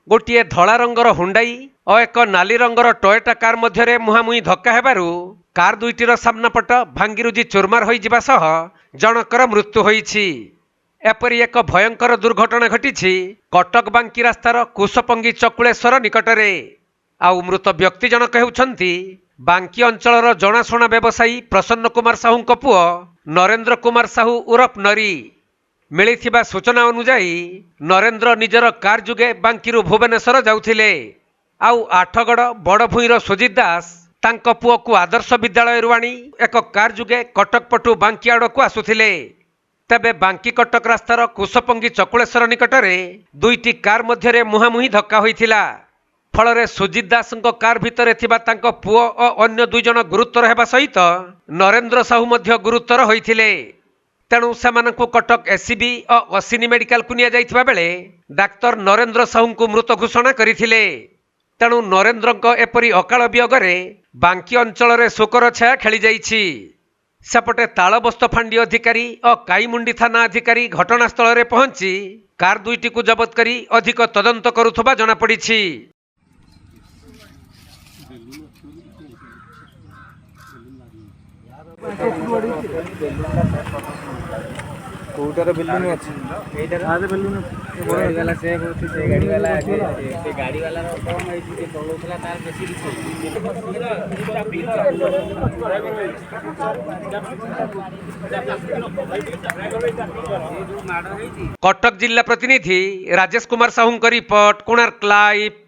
गोटे धला रंगर हुंडाई और एक नाली रंगर टोयोटा कार मध्य मुहांमुही धक्का हेबारु कार दुईटीर सामना पट भांगिरुजी चुरमार होई जिबा सह जनकर मृत्यु होईछि। एपरी एक भयंकर दुर्घटना घटी कटक बांकी रास्तार कुशपंगी चकुलेश्वर निकटरे। आउ मृत व्यक्ति जनक हेउछंती बांकी अंचलर जनाशुना व्यवसायी प्रसन्न कुमार साहू पुओ नरेंद्र कुमार साहू उर्फ नरी। मिलिथिबा सूचना अनुसार नरेंद्र निजर कार जुगे बांकीरु भुवनेश्वर जाउथिले। आउ आठगड़ बड़भूईर सुजित दास तांको पुओ को आदर्श विद्यालय आनी एक कार जुगे कटक पटु बांकी आड़ को आसुथिले। तेबे बांकी कटक रास्तार कुशपंगी चकुलेश्वर निकटरे दुईटी कार मध्य मुहांमुही धक्का होइथिला। फल सुजित दास कार भितर थिबा तांको पुओ और अन्य दुई जन गुरुतर हेबा सहित नरेंद्र साहू मध्य गुरुतर होइथिले। तेणु सेमानंकु कटक एससीबी और अश्विनी मेडिकल को निया जाइथिबा बेले डाक्तर नरेंद्र साहू को मृत घोषणा करथिले। तेणु नरेंद्र एपरी अकाल वियोगरे बांकी अंचल शोकर छाया खेली जाइछि। सेपटे तालबस्त फांडी अधिकारी और काईमुंडी थाना अधिकारी घटनास्थल में पहुंची कार दुईटी को जबत करी अधिक तदंत करुथबा जଣା पड़िछि। कोटार बेलून अछि एटार आजे बेलून गाड़ी वाला से होती से गाड़ी वाला से गाड़ी वाला रो कम है जे चलौतला तार बेसी कटक जिला प्रतिनिधि राजेश कुमार साहू रिपोर्ट कोणार्क लाइव।